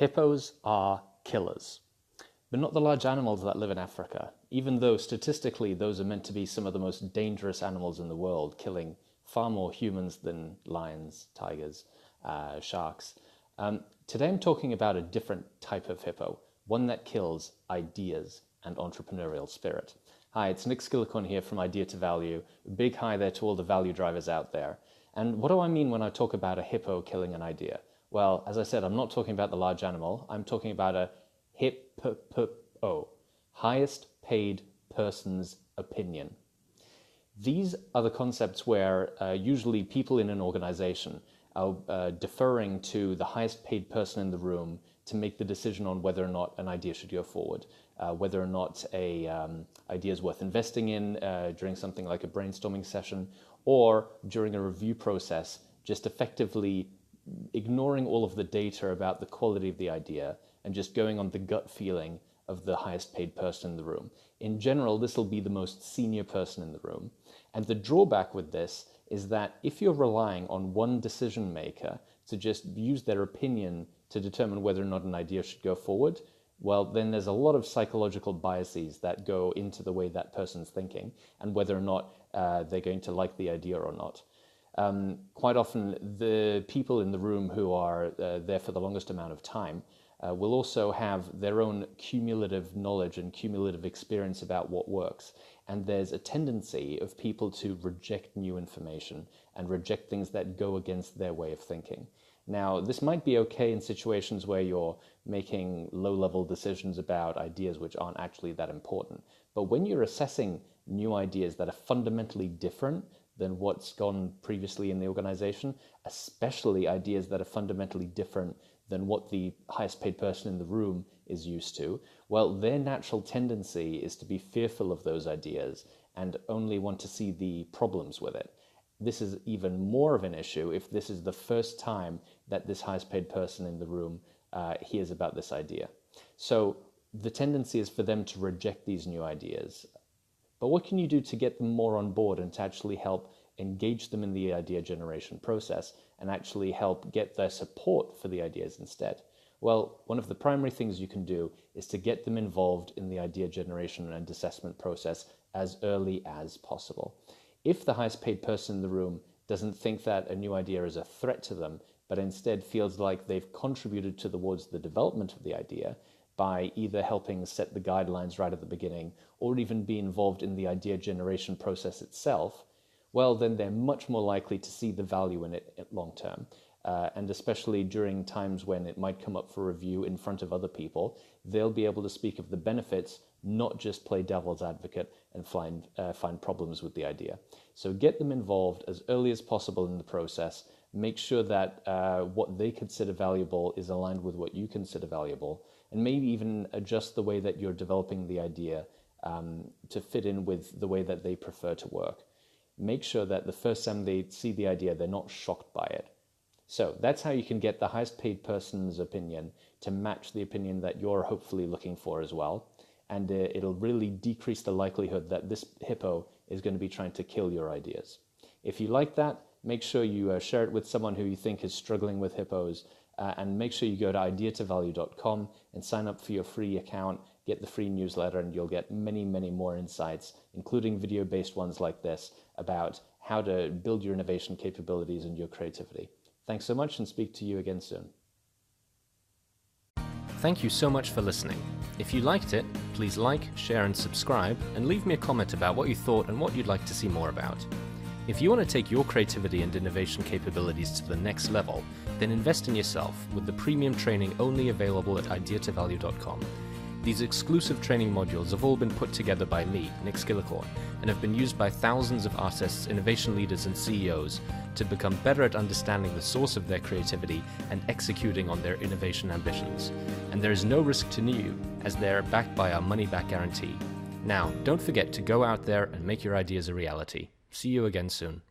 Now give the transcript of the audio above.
Hippos are killers, but not the large animals that live in Africa, even though statistically those are meant to be some of the most dangerous animals in the world, killing far more humans than lions, tigers, sharks. Today I'm talking about a different type of hippo, one that kills ideas and entrepreneurial spirit. Hi, it's Nick Skillicorn here from Idea to Value. Big hi there to all the value drivers out there. And what do I mean when I talk about a hippo killing an idea? Well, as I said, I'm not talking about the large animal. I'm talking about a HiPPO, highest paid person's opinion. These are the concepts where usually people in an organization are deferring to the highest paid person in the room to make the decision on whether or not an idea should go forward, whether or not an idea is worth investing in during something like a brainstorming session, or during a review process, just effectively ignoring all of the data about the quality of the idea and just going on the gut feeling of the highest paid person in the room. In general, this will be the most senior person in the room. And the drawback with this is that if you're relying on one decision maker to just use their opinion to determine whether or not an idea should go forward, well, then there's a lot of psychological biases that go into the way that person's thinking and whether or not they're going to like the idea or not. Quite often, the people in the room who are there for the longest amount of time will also have their own cumulative knowledge and cumulative experience about what works. And there's a tendency of people to reject new information and reject things that go against their way of thinking. Now, this might be okay in situations where you're making low-level decisions about ideas which aren't actually that important. But when you're assessing new ideas that are fundamentally different than what's gone previously in the organization, especially ideas that are fundamentally different than what the highest paid person in the room is used to, well, their natural tendency is to be fearful of those ideas and only want to see the problems with it. This is even more of an issue if this is the first time that this highest paid person in the room hears about this idea. So the tendency is for them to reject these new ideas. But what can you do to get them more on board and to actually help engage them in the idea generation process and actually help get their support for the ideas instead? Well, one of the primary things you can do is to get them involved in the idea generation and assessment process as early as possible. If the highest paid person in the room doesn't think that a new idea is a threat to them, but instead feels like they've contributed towards the development of the idea by either helping set the guidelines right at the beginning or even be involved in the idea generation process itself, well, then they're much more likely to see the value in it long term. And especially during times when it might come up for review in front of other people, they'll be able to speak of the benefits, not just play devil's advocate and find problems with the idea. So get them involved as early as possible in the process. Make sure that what they consider valuable is aligned with what you consider valuable, and maybe even adjust the way that you're developing the idea to fit in with the way that they prefer to work. Make sure that the first time they see the idea, they're not shocked by it. So that's how you can get the highest paid person's opinion to match the opinion that you're hopefully looking for as well. And it'll really decrease the likelihood that this hippo is going to be trying to kill your ideas. If you like that, make sure you share it with someone who you think is struggling with hippos, and make sure you go to ideatovalue.com and sign up for your free account, get the free newsletter, and you'll get many, many more insights, including video-based ones like this, about how to build your innovation capabilities and your creativity. Thanks so much, and speak to you again soon. Thank you so much for listening. If you liked it, please like, share and subscribe, and leave me a comment about what you thought and what you'd like to see more about. If you want to take your creativity and innovation capabilities to the next level, then invest in yourself with the premium training only available at ideatovalue.com. These exclusive training modules have all been put together by me, Nick Skillicorn, and have been used by thousands of artists, innovation leaders and CEOs to become better at understanding the source of their creativity and executing on their innovation ambitions. And there is no risk to you, as they're backed by our money-back guarantee. Now, don't forget to go out there and make your ideas a reality. See you again soon.